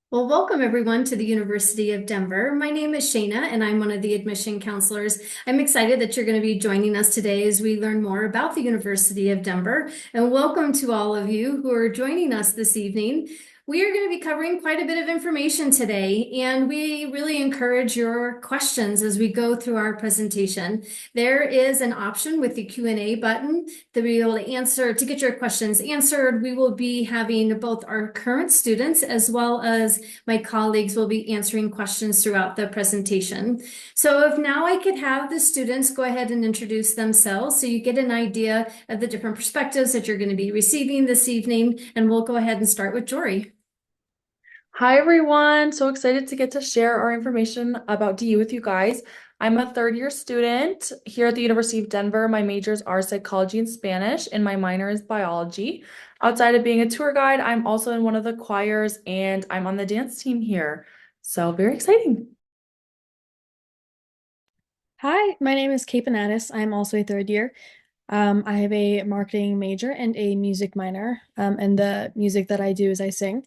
Well, welcome everyone to the University of Denver. My name is Shayna and I'm one of the admission counselors. I'm excited that you're going to be joining us today as we learn more about the University of Denver. And welcome to all of you who are joining us this evening. We are going to be covering quite a bit of information today, and we really encourage your questions as we go through our presentation. There is an option with the Q&A button to be able to answer, to get your questions answered. We will be having both our current students as well as my colleagues will be answering questions throughout the presentation. So if now I could have the students go ahead and introduce themselves so you get an idea of the different perspectives that you're going to be receiving this evening, and we'll go ahead and start with Jory. Hi everyone, so excited to get to share our information about DU with you guys. I'm a third-year student here at the University of Denver. My majors are psychology and Spanish, and my minor is biology. Outside of being a tour guide, I'm also in one of the choirs and I'm on the dance team here. So very exciting. Hi, my name is Kate Benatis. I'm also a third year. I have a marketing major and a music minor. And the music that I do is I sing.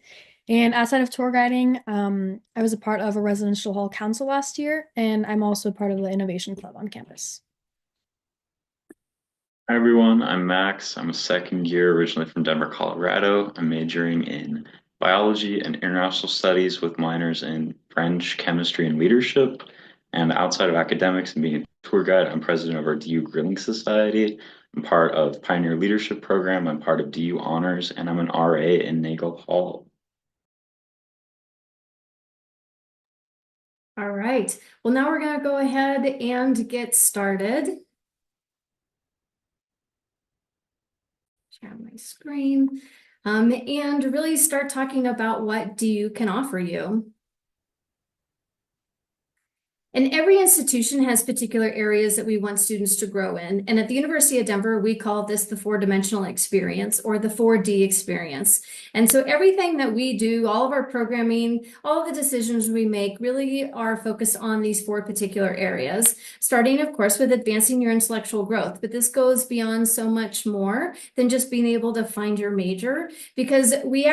And outside of tour guiding, I was a part of a residential hall council last year, and I'm also part of the Innovation Club on campus. Hi everyone, I'm Max. I'm a second year, originally from Denver, Colorado. I'm majoring in biology and international studies with minors in French, chemistry, and leadership. And outside of academics and being a tour guide, I'm president of our DU Grilling Society. I'm part of Pioneer Leadership Program. I'm part of DU Honors, and I'm an RA in Nagel Hall. All right. Well, now we're going to go ahead and get started. Share my screen. And really start talking about what DU can offer you. And every institution has particular areas that we want students to grow in. And at the University of Denver, we call this the four-dimensional experience or the 4D experience. And so everything that we do, all of our programming, all of the decisions we make really are focused on these four particular areas, starting, of course, with advancing your intellectual growth. But this goes beyond so much more than just being able to find your major, because they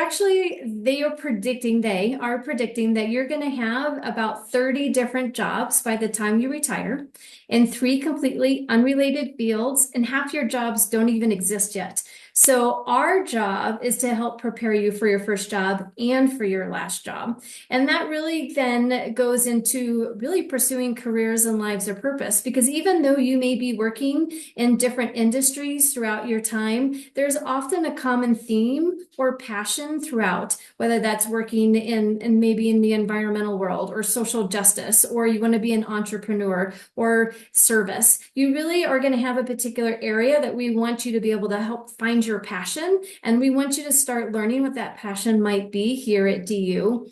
are predicting that you're going to have about 30 different jobs by the time you retire in three completely unrelated fields, and half your jobs don't even exist yet. So our job is to help prepare you for your first job and for your last job. And that really then goes into really pursuing careers and lives of purpose, because even though you may be working in different industries throughout your time, there's often a common theme or passion throughout, whether that's working in maybe in the environmental world or social justice, or you want to be an entrepreneur or service. You really are going to have a particular area that we want you to be able to help find your passion. And we want you to start learning what that passion might be here at DU.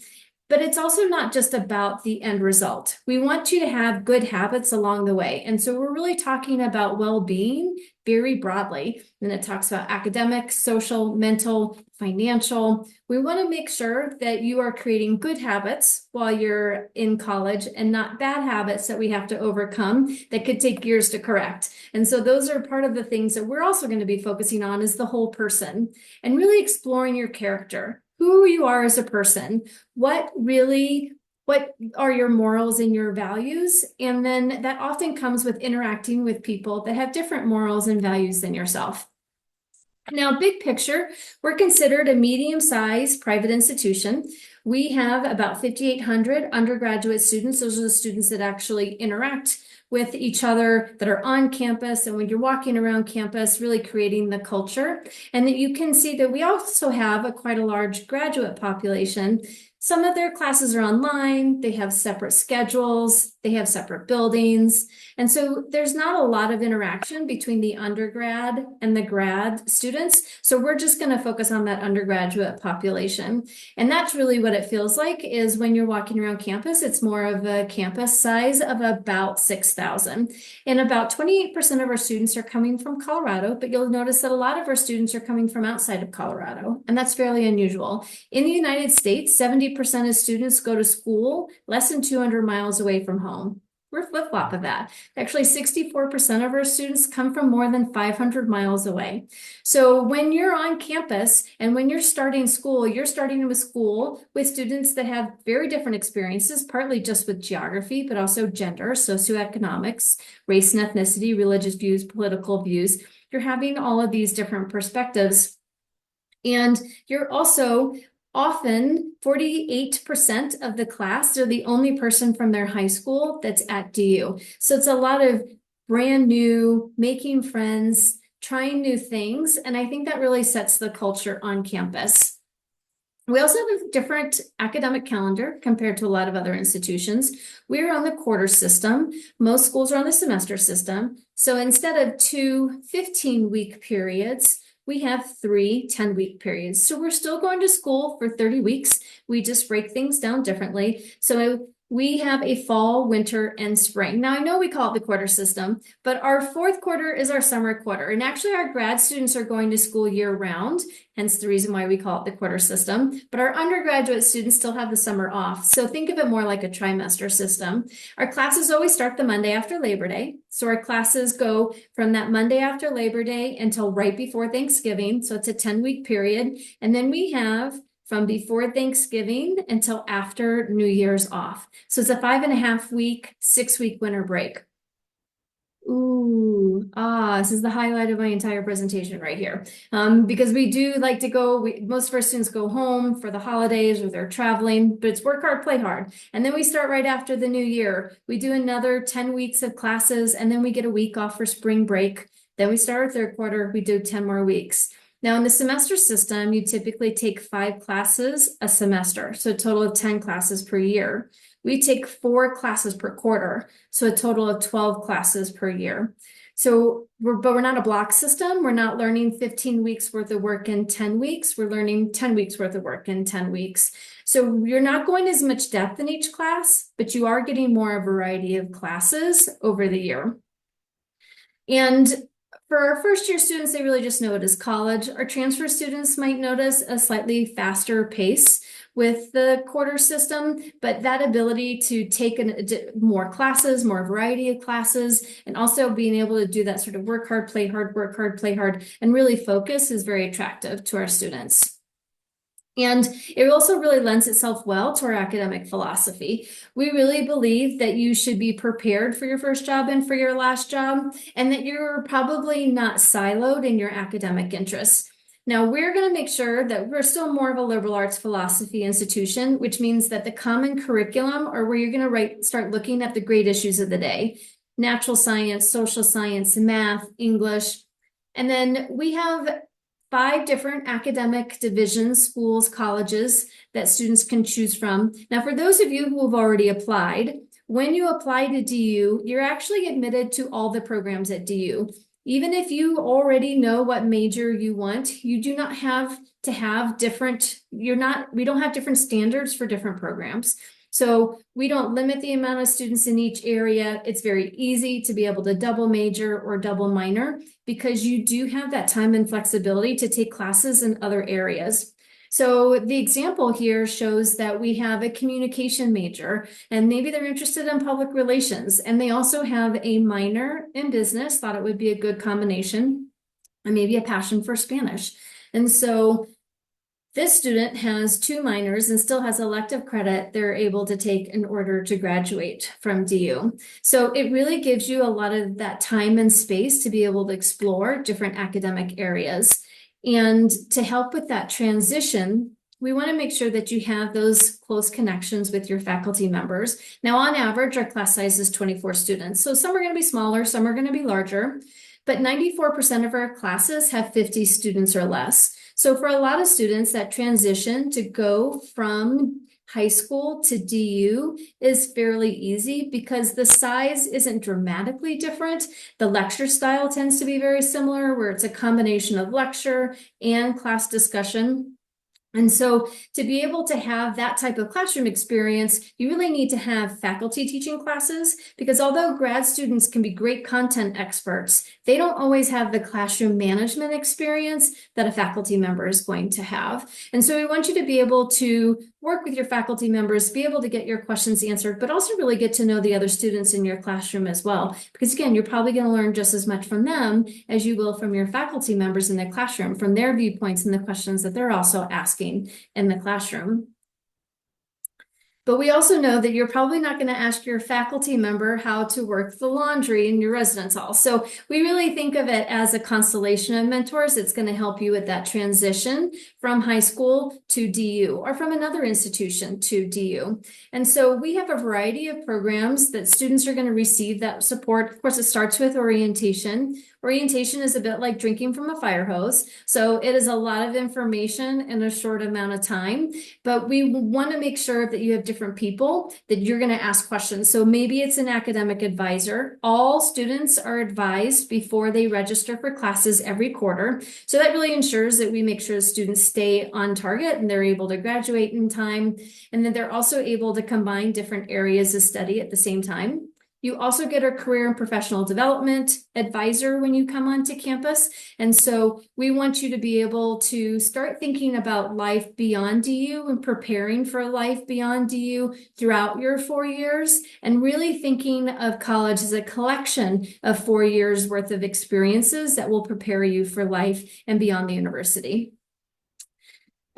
But it's also not just about the end result. We want you to have good habits along the way. And so we're really talking about well-being very broadly. And it talks about academic, social, mental, financial. We want to make sure that you are creating good habits while you're in college and not bad habits that we have to overcome that could take years to correct. And so those are part of the things that we're also going to be focusing on is the whole person and really exploring your character, who you are as a person, what are your morals and your values? And then that often comes with interacting with people that have different morals and values than yourself. Now, big picture, we're considered a medium-sized private institution. We have about 5,800 undergraduate students. Those are the students that actually interact with each other, that are on campus, and when you're walking around campus, really creating the culture. And that you can see that we also have quite a large graduate population. Some of their classes are online, they have separate schedules, they have separate buildings. And so there's not a lot of interaction between the undergrad and the grad students. So we're just going to focus on that undergraduate population. And that's really what it feels like is when you're walking around campus, it's more of a campus size of about 6,000. And about 28% of our students are coming from Colorado, but you'll notice that a lot of our students are coming from outside of Colorado. And that's fairly unusual. In the United States, 70% of students go to school less than 200 miles away from home. we're flip-flop of that. Actually, 64% of our students come from more than 500 miles away. So when you're on campus and when you're starting school, you're starting with school with students that have very different experiences, partly just with geography, but also gender, socioeconomics, race and ethnicity, religious views, political views. You're having all of these different perspectives. And you're also often 48% of the class, they're the only person from their high school that's at DU. So it's a lot of brand new, making friends, trying new things. And I think that really sets the culture on campus. We also have a different academic calendar compared to a lot of other institutions. We're on the quarter system. Most schools are on the semester system. So instead of two 15-week periods, we have 3 10-week periods. So we're still going to school for 30 weeks. We just break things down differently. So we have a fall, winter, and spring. Now, I know we call it the quarter system, but our fourth quarter is our summer quarter. And actually, our grad students are going to school year round, hence the reason why we call it the quarter system. But our undergraduate students still have the summer off. So think of it more like a trimester system. Our classes always start the Monday after Labor Day. So our classes go from that Monday after Labor Day until right before Thanksgiving. So it's a 10-week period. And then we have from before Thanksgiving until after New Year's off. So it's a 5.5-week, 6-week winter break. This is the highlight of my entire presentation right here. Because we do like to go, most of our students go home for the holidays or they're traveling, but it's work hard, play hard. And then we start right after the new year. We do another 10 weeks of classes, and then we get a week off for spring break. Then we start our third quarter, we do 10 more weeks. Now, in the semester system, you typically take 5 classes a semester, so a total of 10 classes per year. We take 4 classes per quarter, so a total of 12 classes per year. So we're not a block system. We're not learning 15 weeks worth of work in 10 weeks. We're learning 10 weeks worth of work in 10 weeks. So you're not going as much depth in each class, but you are getting more variety of classes over the year. And for our first year students, they really just know it as college. Our transfer students might notice a slightly faster pace with the quarter system, but that ability to take more classes, more variety of classes, and also being able to do that sort of work hard, play hard, work hard, play hard, and really focus is very attractive to our students. And it also really lends itself well to our academic philosophy. We really believe that you should be prepared for your first job and for your last job, and that you're probably not siloed in your academic interests. Now, we're going to make sure that we're still more of a liberal arts philosophy institution, which means that the common curriculum are where you're going to start looking at the great issues of the day: natural science, social science, math, English. And then we have 5 different academic divisions, schools, colleges that students can choose from. Now, for those of you who have already applied, when you apply to DU, you're actually admitted to all the programs at DU. Even if you already know what major you want, you do not have to have we don't have different standards for different programs. So we don't limit the amount of students in each area. It's very easy to be able to double major or double minor because you do have that time and flexibility to take classes in other areas. So the example here shows that we have a communication major, and maybe they're interested in public relations, and they also have a minor in business, thought it would be a good combination, and maybe a passion for Spanish. And so this student has 2 minors and still has elective credit they're able to take in order to graduate from DU. So it really gives you a lot of that time and space to be able to explore different academic areas. And to help with that transition, we want to make sure that you have those close connections with your faculty members. Now, on average, our class size is 24 students. So some are going to be smaller, some are going to be larger, but 94% of our classes have 50 students or less. So for a lot of students, that transition to go from high school to DU is fairly easy because the size isn't dramatically different. The lecture style tends to be very similar, where it's a combination of lecture and class discussion. And so to be able to have that type of classroom experience, you really need to have faculty teaching classes, because although grad students can be great content experts, they don't always have the classroom management experience that a faculty member is going to have. And so we want you to be able to work with your faculty members, be able to get your questions answered, but also really get to know the other students in your classroom as well. Because again, you're probably going to learn just as much from them as you will from your faculty members in the classroom, from their viewpoints and the questions that they're also asking in the classroom. But we also know that you're probably not going to ask your faculty member how to work the laundry in your residence hall. So we really think of it as a constellation of mentors. It's going to help you with that transition from high school to DU or from another institution to DU. And so we have a variety of programs that students are going to receive that support. Of course, it starts with orientation. Orientation is a bit like drinking from a fire hose. So it is a lot of information in a short amount of time, but we want to make sure that you have different people that you're going to ask questions. So maybe it's an academic advisor. All students are advised before they register for classes every quarter. So that really ensures that we make sure the students stay on target and they're able to graduate in time. And then they're also able to combine different areas of study at the same time. You also get a career and professional development advisor when you come onto campus. And so we want you to be able to start thinking about life beyond DU and preparing for life beyond DU throughout your 4 years, and really thinking of college as a collection of 4 years worth of experiences that will prepare you for life and beyond the university.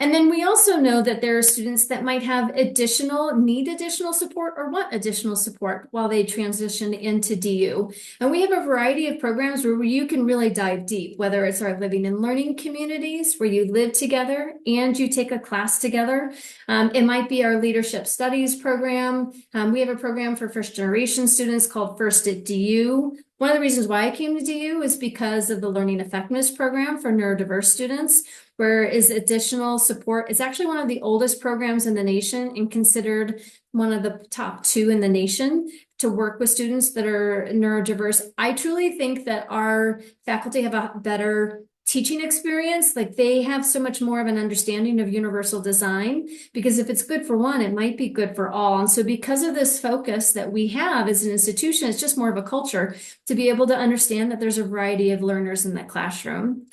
And then we also know that there are students that might have need additional support or want additional support while they transition into DU. And we have a variety of programs where you can really dive deep, whether it's our living and learning communities where you live together and you take a class together. It might be our leadership studies program. We have a program for first generation students called First at DU. One of the reasons why I came to DU is because of the Learning Effectiveness program for neurodiverse students, where is additional support. It's actually one of the oldest programs in the nation and considered one of the top 2 in the nation to work with students that are neurodiverse. I truly think that our faculty have a better teaching experience. Like, they have so much more of an understanding of universal design, because if it's good for one, it might be good for all. And so because of this focus that we have as an institution, it's just more of a culture to be able to understand that there's a variety of learners in that classroom.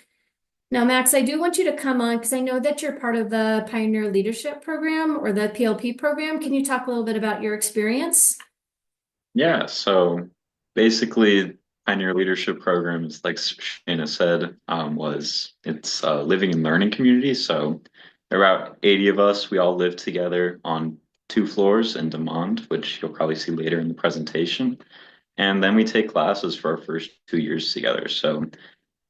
Now, Max, I do want you to come on because I know that you're part of the Pioneer Leadership Program or the PLP program. Can you talk a little bit about your experience? Yeah, so basically, Pioneer Leadership Program is, like Shana said, it's a living and learning community. So there are about 80 of us. We all live together on 2 floors in Demond, which you'll probably see later in the presentation. And then we take classes for our first 2 years together.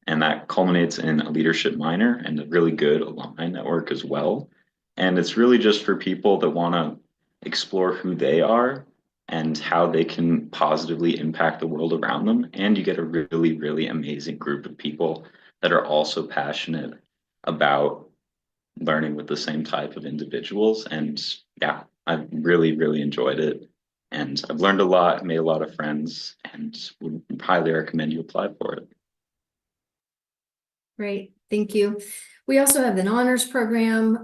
And that culminates in a leadership minor and a really good alumni network as well. And it's really just for people that want to explore who they are and how they can positively impact the world around them. And you get a really, really amazing group of people that are also passionate about learning with the same type of individuals. And yeah, I've really, really enjoyed it. And I've learned a lot, made a lot of friends, and would highly recommend you apply for it. Great, thank you. We also have an honors program,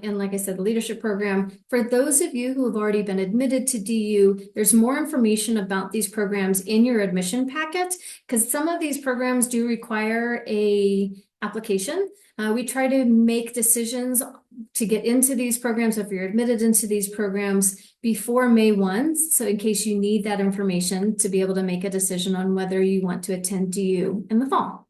and like I said, the leadership program. For those of you who have already been admitted to DU, there's more information about these programs in your admission packet, because some of these programs do require a application. We try to make decisions to get into these programs, if you're admitted into these programs, before May 1. So in case you need that information to be able to make a decision on whether you want to attend DU in the fall.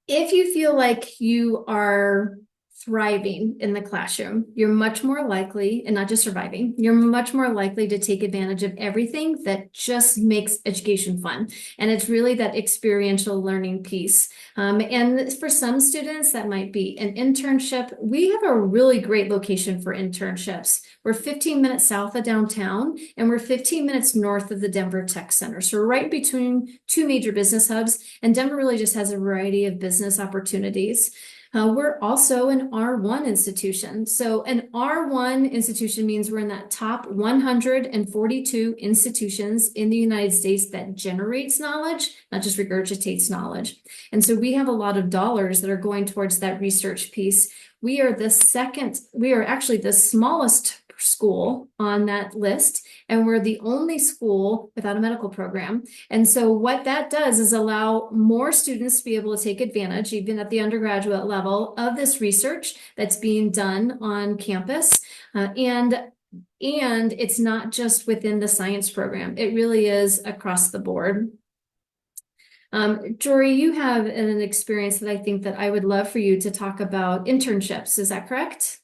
If you feel like you are thriving in the classroom, you're much more likely, and not just surviving, you're much more likely to take advantage of everything that just makes education fun. And it's really that experiential learning piece. And for some students, that might be an internship. We have a really great location for internships. We're 15 minutes south of downtown, and we're 15 minutes north of the Denver Tech Center. So we're right between 2 major business hubs, and Denver really just has a variety of business opportunities. We're also an R1 institution. So an R1 institution means we're in that top 142 institutions in the United States that generates knowledge, not just regurgitates knowledge. And so we have a lot of dollars that are going towards that research piece. we are actually the smallest school on that list, and we're the only school without a medical program. And so what that does is allow more students to be able to take advantage, even at the undergraduate level, of this research that's being done on campus. And it's not just within the science program. It really is across the board. Jory, you have an experience that I think that I would love for you to talk about internships. Is that correct?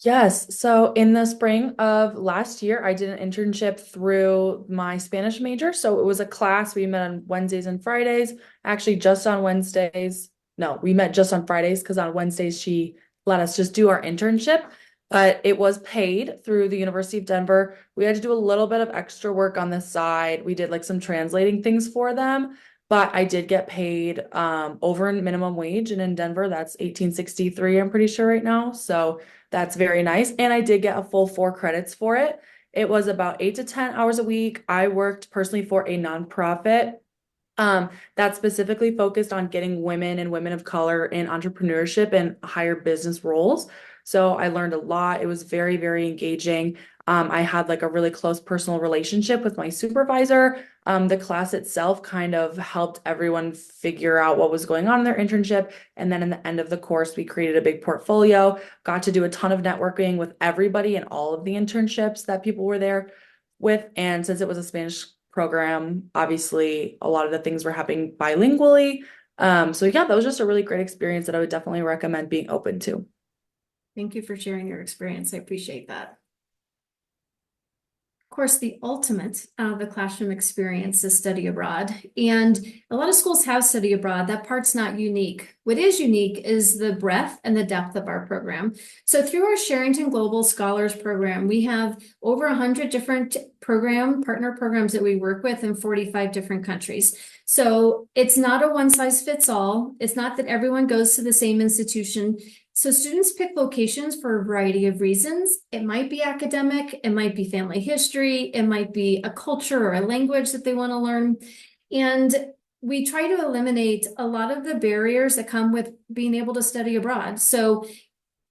Yes. So in the spring of last year, I did an internship through my Spanish major. So it was a class. We met on Wednesdays and Fridays. Actually, just on Wednesdays. No, we met just on Fridays because on Wednesdays she let us just do our internship. But it was paid through the University of Denver. We had to do a little bit of extra work on the side. We did like some translating things for them. But I did get paid over minimum wage. And in Denver, that's $18.63, I'm pretty sure right now. So that's very nice. And I did get a full 4 credits for it. It was about 8 to 10 hours a week. I worked personally for a nonprofit that specifically focused on getting women and women of color in entrepreneurship and higher business roles. So I learned a lot. It was very, very engaging. I had like a really close personal relationship with my supervisor. The class itself kind of helped everyone figure out what was going on in their internship. And then in the end of the course, we created a big portfolio, got to do a ton of networking with everybody in all of the internships that people were there with. And since it was a Spanish program, obviously a lot of the things were happening bilingually. So yeah, that was just a really great experience that I would definitely recommend being open to. Thank you for sharing your experience. I appreciate that. Of course, the ultimate of the classroom experience is study abroad. And a lot of schools have study abroad. That part's not unique. What is unique is the breadth and the depth of our program. So through our Sherrington Global Scholars Program, we have over 100 different partner programs that we work with in 45 different countries. So it's not a one size fits all. It's not that everyone goes to the same institution. So students pick locations for a variety of reasons. It might be academic, it might be family history, it might be a culture or a language that they want to learn. And we try to eliminate a lot of the barriers that come with being able to study abroad. So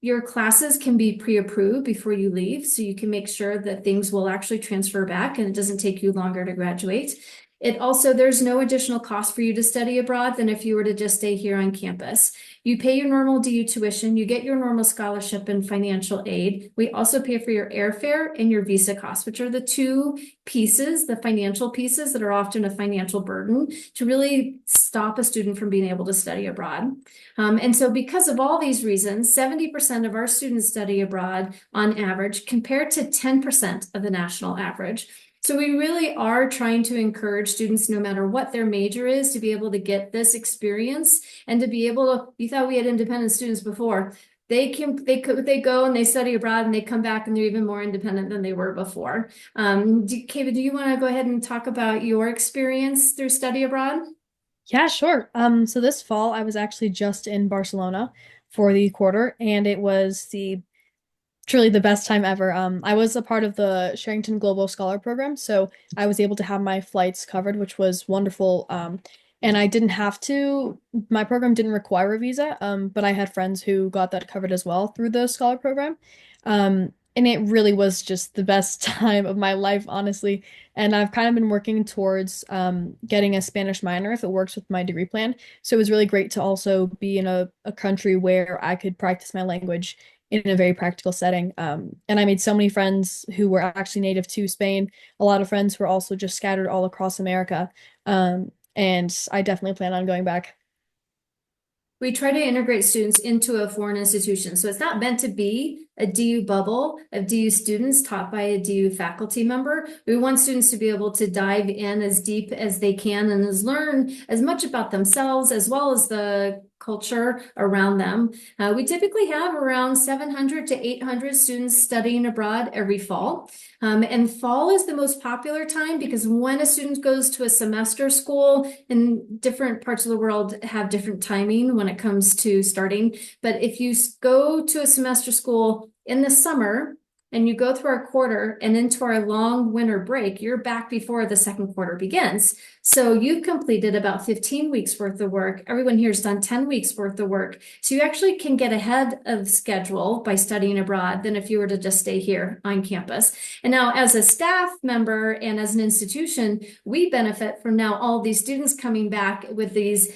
your classes can be pre-approved before you leave, so you can make sure that things will actually transfer back and it doesn't take you longer to graduate. There's no additional cost for you to study abroad than if you were to just stay here on campus. You pay your normal DU tuition, you get your normal scholarship and financial aid. We also pay for your airfare and your visa costs, which are the 2 pieces, the financial pieces that are often a financial burden to really stop a student from being able to study abroad. And so because of all these reasons, 70% of our students study abroad on average compared to 10% of the national average. So we really are trying to encourage students, no matter what their major is, to be able to get this experience and to be able to, you thought we had independent students before. They go and they study abroad and they come back and they're even more independent than they were before. Kava, do you want to go ahead and talk about your experience through study abroad? Yeah, sure. So this fall I was actually just in Barcelona for the quarter, and it was truly the best time ever. I was a part of the Sherrington Global Scholar Program, so I was able to have my flights covered, which was wonderful. And I didn't have to, my program didn't require a visa, but I had friends who got that covered as well through the scholar program. And it really was just the best time of my life, honestly. And I've kind of been working towards getting a Spanish minor if it works with my degree plan. So it was really great to also be in a country where I could practice my language in a very practical setting. And I made so many friends who were actually native to Spain. A lot of friends who were also just scattered all across America. And I definitely plan on going back. We try to integrate students into a foreign institution. So it's not meant to be a DU bubble of DU students taught by a DU faculty member. We want students to be able to dive in as deep as they can and learn as much about themselves as well as the culture around them. We typically have around 700 to 800 students studying abroad every fall. And fall is the most popular time because when a student goes to a semester school in different parts of the world have different timing when it comes to starting. But if you go to a semester school in the summer, and you go through our quarter and into our long winter break, you're back before the second quarter begins. So you've completed about 15 weeks worth of work. Everyone here's done 10 weeks worth of work. So you actually can get ahead of schedule by studying abroad than if you were to just stay here on campus. And now as a staff member and as an institution, we benefit from now all these students coming back with this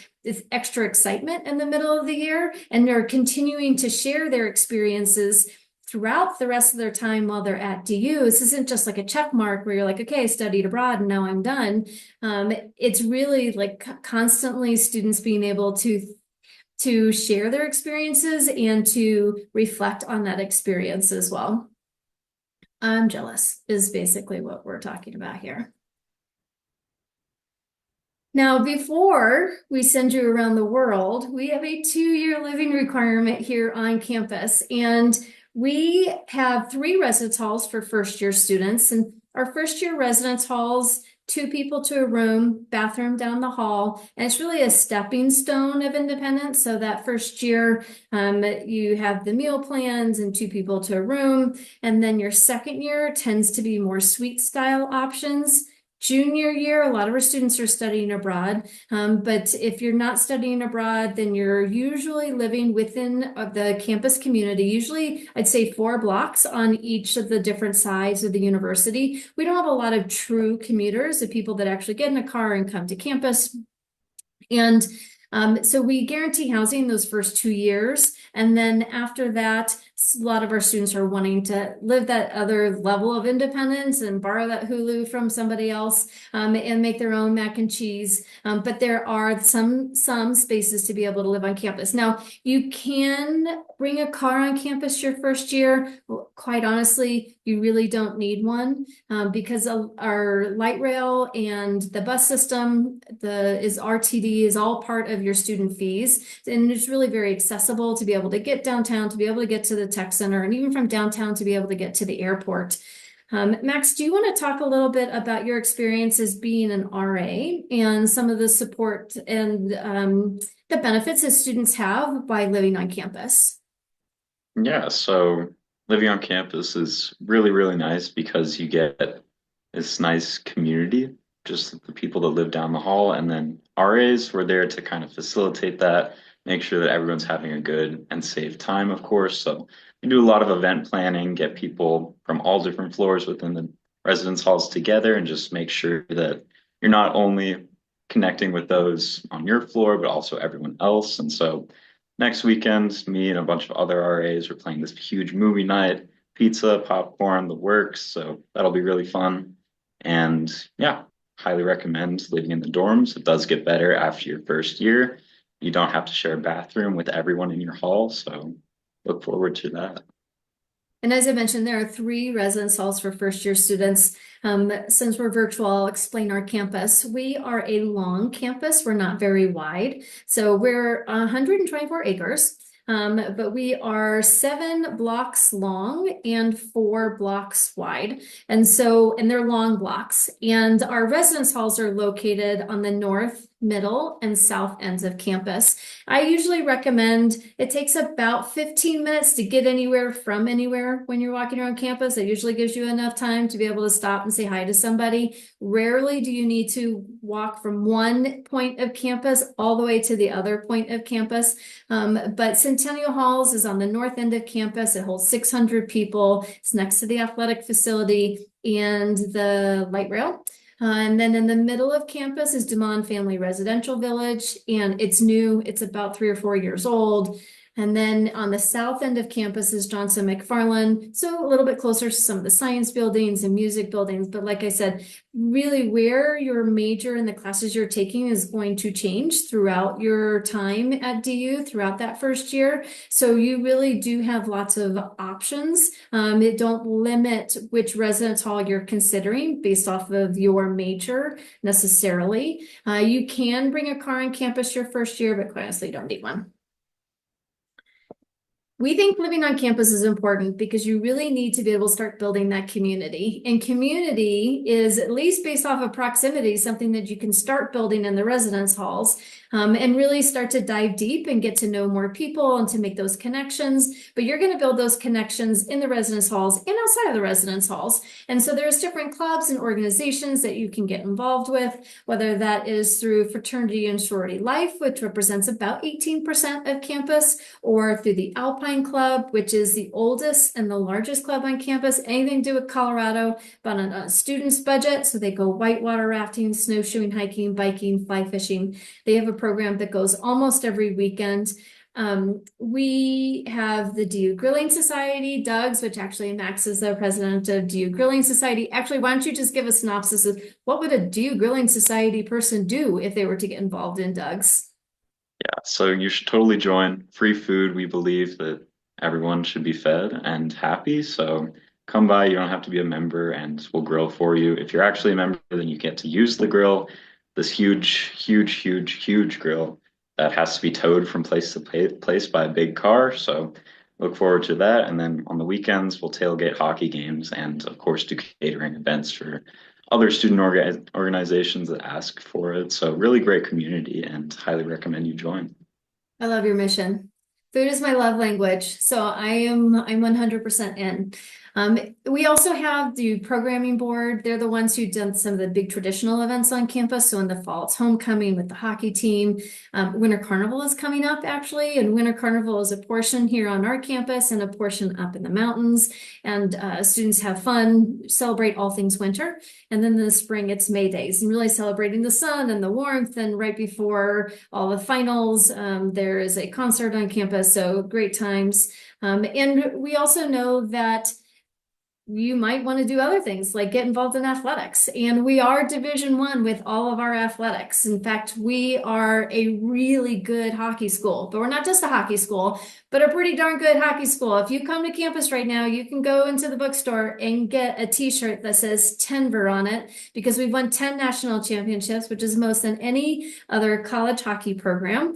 extra excitement in the middle of the year, and they're continuing to share their experiences throughout the rest of their time while they're at DU. This isn't just like a check mark where you're like, okay, I studied abroad and now I'm done. It's really like constantly students being able to share their experiences and to reflect on that experience as well. I'm jealous is basically what we're talking about here. Now, before we send you around the world, we have a 2-year living requirement here on campus, and we have 3 residence halls for first-year students. And our first-year residence halls, 2 people to a room, bathroom down the hall, and it's really a stepping stone of independence. So that first year, you have the meal plans and 2 people to a room, and then your second year tends to be more suite style options. Junior year, a lot of our students are studying abroad, but if you're not studying abroad, then you're usually living within the campus community. Usually, I'd say 4 blocks on each of the different sides of the university. We don't have a lot of true commuters, the people that actually get in a car and come to campus. And so we guarantee housing those first 2 years. And then after that, a lot of our students are wanting to live that other level of independence and borrow that Hulu from somebody else and make their own mac and cheese. But there are some spaces to be able to live on campus. Now, you can bring a car on campus your first year. Quite honestly, you really don't need one because our light rail and the bus system is RTD is all part of your student fees. And it's really very accessible to be able to get downtown, to be able to get to the tech center, and even from downtown to be able to get to the airport. Max, do you want to talk a little bit about your experience as being an RA and some of the support and the benefits that students have by living on campus? Yeah, so living on campus is really, really nice because you get this nice community, just the people that live down the hall, and then RAs were there to kind of facilitate that, make sure that everyone's having a good and safe time, of course. So we do a lot of event planning, get people from all different floors within the residence halls together, and just make sure that you're not only connecting with those on your floor, but also everyone else. And so next weekend, me and a bunch of other RAs are playing this huge movie night, pizza, popcorn, the works. So that'll be really fun. And yeah, highly recommend living in the dorms. It does get better after your first year. You don't have to share a bathroom with everyone in your hall. So look forward to that. And as I mentioned, there are 3 residence halls for first-year students. Since we're virtual, I'll explain our campus. We are a long campus. We're not very wide. So we're 124 acres. But we are 7 blocks long and 4 blocks wide. And they're long blocks. And our residence halls are located on the north, middle, and south ends of campus. I usually recommend it takes about 15 minutes to get anywhere from anywhere when you're walking around campus. It usually gives you enough time to be able to stop and say hi to somebody. Rarely do you need to walk from one point of campus all the way to the other point of campus. But Centennial Halls is on the north end of campus. It holds 600 people. It's next to the athletic facility and the light rail. And then in the middle of campus is DeMond Family Residential Village, and it's new. It's about 3 or 4 years old. And then on the south end of campus is Johnson McFarland. So a little bit closer to some of the science buildings and music buildings. But like I said, really where your major and the classes you're taking is going to change throughout your time at DU, throughout that first year. So you really do have lots of options. It don't limit which residence hall you're considering based off of your major necessarily. You can bring a car on campus your first year, but quite honestly, you don't need one. We think living on campus is important because you really need to be able to start building that community. And community is, at least based off of proximity, something that you can start building in the residence halls, and really start to dive deep and get to know more people and to make those connections. But you're going to build those connections in the residence halls and outside of the residence halls. And so there's different clubs and organizations that you can get involved with, whether that is through fraternity and sorority life, which represents about 18% of campus, or through the Alpine Club, which is the oldest and the largest club on campus, anything to do with Colorado, but on a student's budget. So they go whitewater rafting, snowshoeing, hiking, biking, fly fishing. They have a program that goes almost every weekend. We have the DU Grilling Society, Doug's, which actually Max is the president of DU Grilling Society. Actually, why don't you just give a synopsis of what would a DU Grilling Society person do if they were to get involved in Doug's? Yeah, so you should totally join. Free food. We believe that everyone should be fed and happy. So come by. You don't have to be a member, and we'll grill for you. If you're actually a member, then you get to use the grill, this huge grill that has to be towed from place to place by a big car. So look forward to that. And then on the weekends, we'll tailgate hockey games and, of course, do catering events for other student organizations that ask for it. So really great community, and highly recommend you join. I love your mission. Food is my love language, so I'm 100% in. We also have the programming board. They're the ones who've done some of the big traditional events on campus. So in the fall, it's homecoming with the hockey team. Winter Carnival is coming up, actually, and Winter Carnival is a portion here on our campus and a portion up in the mountains. And students have fun, celebrate all things winter. And then in the spring, it's May Days, and really celebrating the sun and the warmth. And right before all the finals, there is a concert on campus, so great times. And we also know that you might want to do other things like get involved in athletics. And we are Division I with all of our athletics. In fact, we are a really good hockey school, but we're not just a hockey school, but a pretty darn good hockey school. If you come to campus right now, you can go into the bookstore and get a t-shirt that says Tenver on it, because we've won 10 national championships, which is most than any other college hockey program.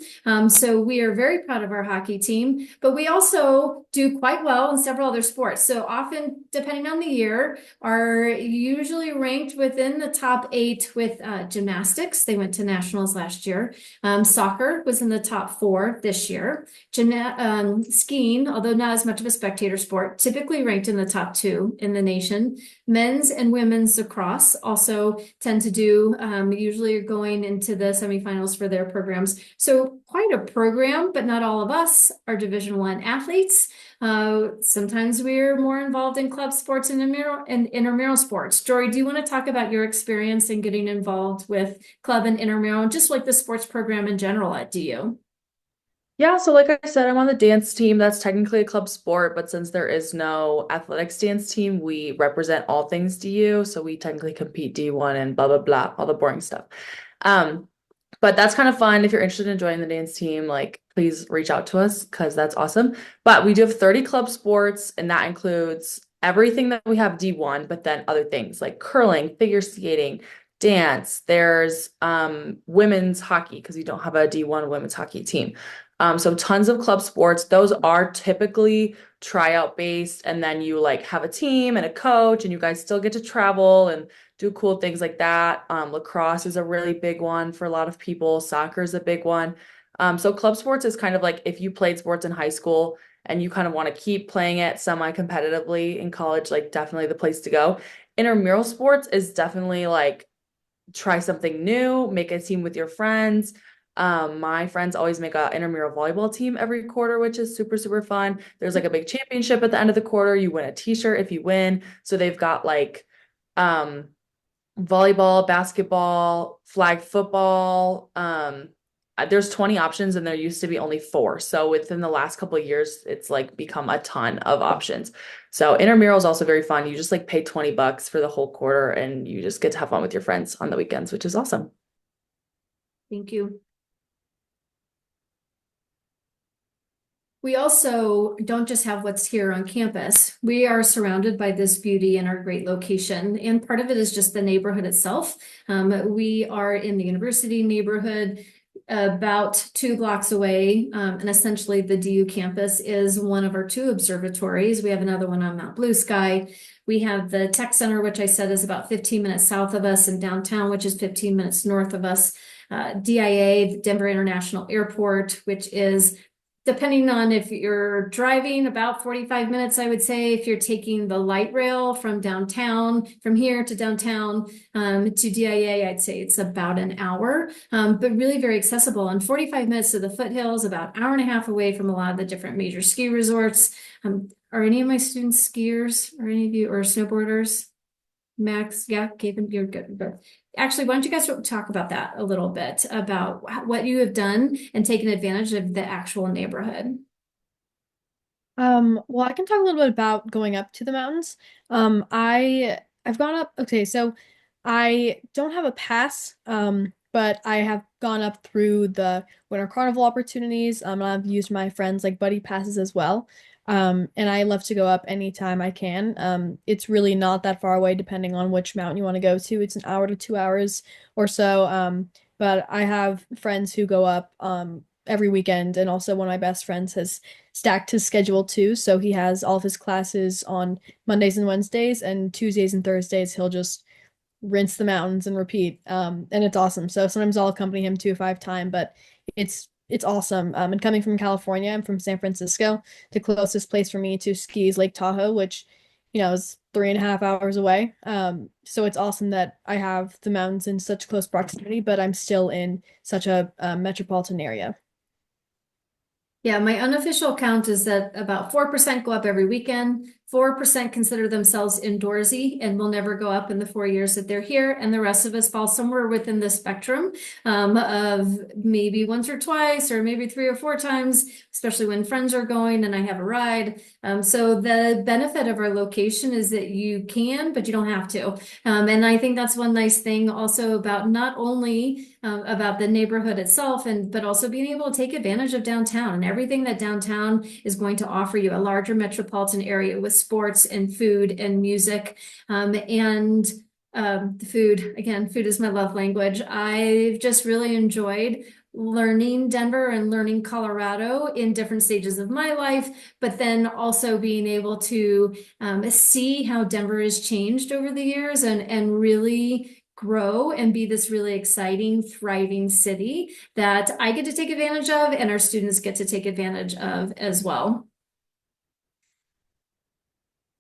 So we are very proud of our hockey team, but we also do quite well in several other sports. So often, depending on the year, are usually ranked within the top 8 with gymnastics. They went to nationals last year. Soccer was in the top 4 this year. Skiing, although not as much of a spectator sport, typically ranked in the top 2 in the nation. Men's and women's lacrosse also tend to do, usually going into the semifinals for their programs. So quite a program, but not all of us are Division I athletes. Sometimes we're more involved in club sports and intramural sports. Jory, do you want to talk about your experience in getting involved with club and intramural, just like the sports program in general at DU? Yeah, so like I said, I'm on the dance team. That's technically a club sport, but since there is no athletics dance team, we represent all things DU. So we technically compete D1 and blah, blah, blah, all the boring stuff. But that's kind of fun. If you're interested in joining the dance team, like please reach out to us because that's awesome. But we do have 30 club sports, and that includes everything that we have D1, but then other things like curling, figure skating, dance. There's women's hockey because we don't have a D1 women's hockey team. So tons of club sports. Those are typically tryout based, and then you like have a team and a coach, and you guys still get to travel and do cool things like that. Lacrosse is a really big one for a lot of people. Soccer is a big one. So club sports is kind of like if you played sports in high school and you kind of want to keep playing it semi-competitively in college, like definitely the place to go. Intramural sports is definitely like try something new, make a team with your friends. My friends always make an intramural volleyball team every quarter, which is super, super fun. There's like a big championship at the end of the quarter. You win a t-shirt if you win. So they've got like volleyball, basketball, flag football. There's 20 options and there used to be only 4. So within the last couple of years, it's like become a ton of options. So intramural is also very fun. You just like pay $20 for the whole quarter and you just get to have fun with your friends on the weekends, which is awesome. Thank you. We also don't just have what's here on campus. We are surrounded by this beauty in our great location. And part of it is just the neighborhood itself. We are in the university neighborhood. about 2 blocks away, and essentially the DU campus is one of our 2 observatories. We have another one on Mount Blue Sky. We have the Tech Center, which I said is about 15 minutes south of us, and downtown, which is 15 minutes north of us. DIA, the Denver International Airport, which is, depending on if you're driving, about 45 minutes, I would say. If you're taking the light rail from downtown, from here to downtown, to DIA, I'd say it's about an hour, but really very accessible. And 45 minutes to the foothills, about an hour and a half away from a lot of the different major ski resorts. Are any of my students skiers, or any of you, or snowboarders? Max, yeah, Kevin, you're good. Actually, why don't you guys talk about that a little bit, about what you have done and taken advantage of the actual neighborhood? Well, I can talk a little bit about going up to the mountains. I've gone up, okay, so I don't have a pass, but I have gone up through the Winter Carnival opportunities. And I've used my friends like buddy passes as well. And I love to go up anytime I can. It's really not that far away depending on which mountain you want to go to. It's an hour to 2 hours or so. But I have friends who go up every weekend, and also one of my best friends has stacked his schedule too. So he has all of his classes on Mondays and Wednesdays, and Tuesdays and Thursdays he'll just rinse the mountains and repeat. And it's awesome. So sometimes I'll accompany him too if I have time, but it's awesome. And coming from California, I'm from San Francisco. The closest place for me to ski is Lake Tahoe, which, is 3.5 hours away. So it's awesome that I have the mountains in such close proximity, but I'm still in such a metropolitan area. Yeah, my unofficial count is that about 4% go up every weekend. 4% consider themselves indoorsy and will never go up in the 4 years that they're here. And the rest of us fall somewhere within the spectrum of maybe once or twice, or maybe 3 or 4 times, especially when friends are going and I have a ride. So the benefit of our location is that you can, but you don't have to. And I think that's one nice thing also about not only about the neighborhood itself, but also being able to take advantage of downtown and everything that downtown is going to offer you, a larger metropolitan area with sports and food and music. The food, again, food is my love language. I've just really enjoyed learning Denver and learning Colorado in different stages of my life, but then also being able to see how Denver has changed over the years and really grow and be this really exciting, thriving city that I get to take advantage of and our students get to take advantage of as well.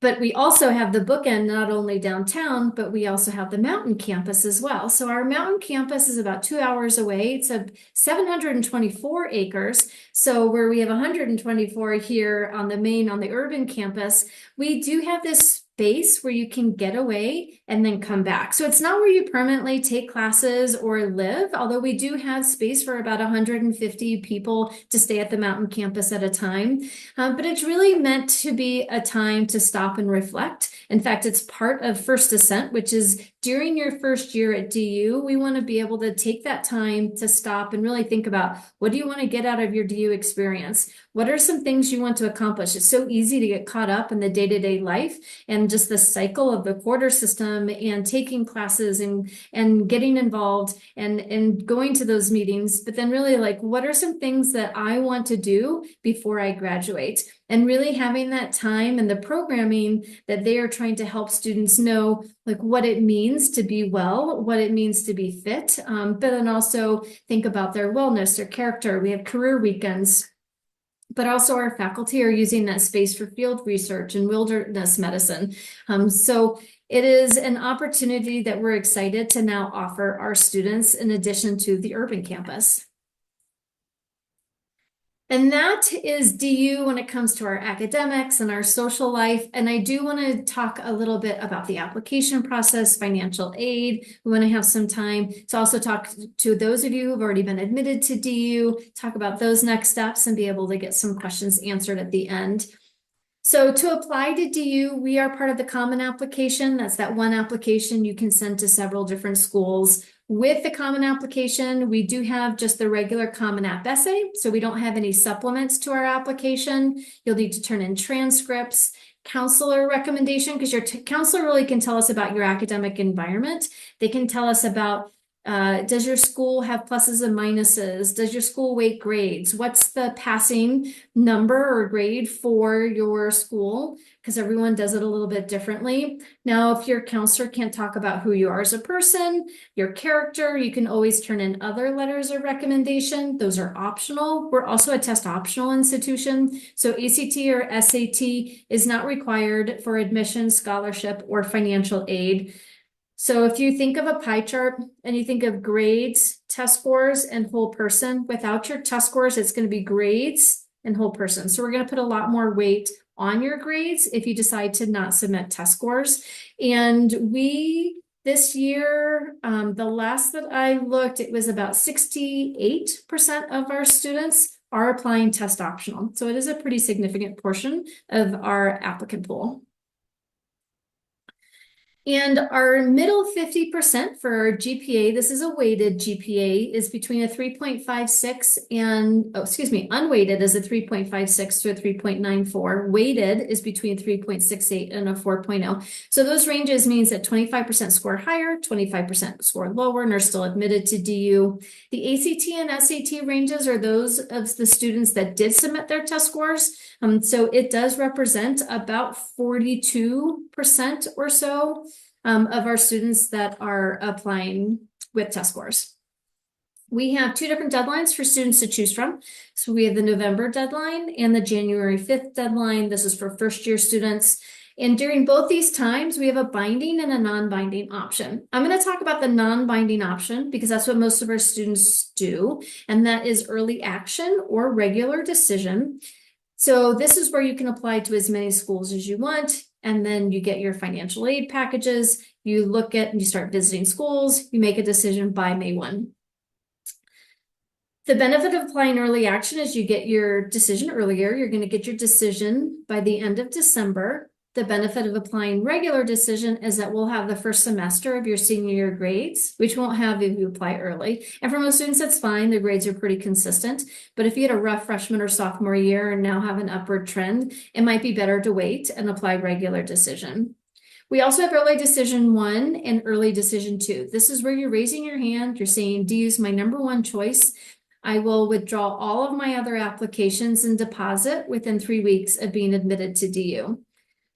But we also have the bookend, not only downtown, but we also have the mountain campus as well. So our mountain campus is about 2 hours away. It's a 724 acres. So where we have 124 here on the urban campus, we do have this space where you can get away and then come back. So it's not where you permanently take classes or live, although we do have space for about 150 people to stay at the mountain campus at a time. But it's really meant to be a time to stop and reflect. In fact, it's part of First Ascent, which is during your first year at DU, we want to be able to take that time to stop and really think about, what do you want to get out of your DU experience? What are some things you want to accomplish? It's so easy to get caught up in the day-to-day life and just the cycle of the quarter system and taking classes and getting involved and going to those meetings. But then really, like, what are some things that I want to do before I graduate? And really having that time and the programming that they are trying to help students know, like, what it means to be well, what it means to be fit, but then also think about their wellness, their character. We have career weekends, but also our faculty are using that space for field research and wilderness medicine. So it is an opportunity that we're excited to now offer our students in addition to the urban campus. And that is DU when it comes to our academics and our social life. And I do want to talk a little bit about the application process, financial aid. We want to have some time to also talk to those of you who've already been admitted to DU, talk about those next steps and be able to get some questions answered at the end. So to apply to DU, we are part of the Common Application. That's that one application you can send to several different schools. With the Common Application, we do have just the regular Common App essay, so we don't have any supplements to our application. You'll need to turn in transcripts, counselor recommendation, because your counselor really can tell us about your academic environment. They can tell us about Does your school have pluses and minuses? Does your school weight grades? What's the passing number or grade for your school? Because everyone does it a little bit differently. Now, if your counselor can't talk about who you are as a person, your character, you can always turn in other letters of recommendation. Those are optional. We're also a test optional institution. So ACT or SAT is not required for admission, scholarship, or financial aid. So if you think of a pie chart and you think of grades, test scores, and whole person, without your test scores, it's going to be grades and whole person. So we're going to put a lot more weight on your grades if you decide to not submit test scores. And this year, the last that I looked, it was about 68% of our students are applying test optional. So it is a pretty significant portion of our applicant pool. And our middle 50% for our GPA, this is a weighted GPA, is between a 3.56 and, unweighted is a 3.56 to a 3.94. Weighted is between 3.68 and a 4.0. So those ranges means that 25% score higher, 25% score lower, and are still admitted to DU. The ACT and SAT ranges are those of the students that did submit their test scores. So it does represent about 42% or so of our students that are applying with test scores. We have two different deadlines for students to choose from. So we have the November deadline and the January 5th deadline. This is for first-year students. And during both these times, we have a binding and a non-binding option. I'm going to talk about the non-binding option because that's what most of our students do, and that is early action or regular decision. So this is where you can apply to as many schools as you want, and then you get your financial aid packages, you look at and you start visiting schools, you make a decision by May 1. The benefit of applying early action is you get your decision earlier. You're going to get your decision by the end of December. The benefit of applying regular decision is that we'll have the first semester of your senior year grades, which won't have if you apply early. And for most students, that's fine. The grades are pretty consistent. But if you had a rough freshman or sophomore year and now have an upward trend, it might be better to wait and apply regular decision. We also have early decision 1 and early decision 2. This is where you're raising your hand. You're saying, DU is my number one choice. I will withdraw all of my other applications and deposit within 3 weeks of being admitted to DU.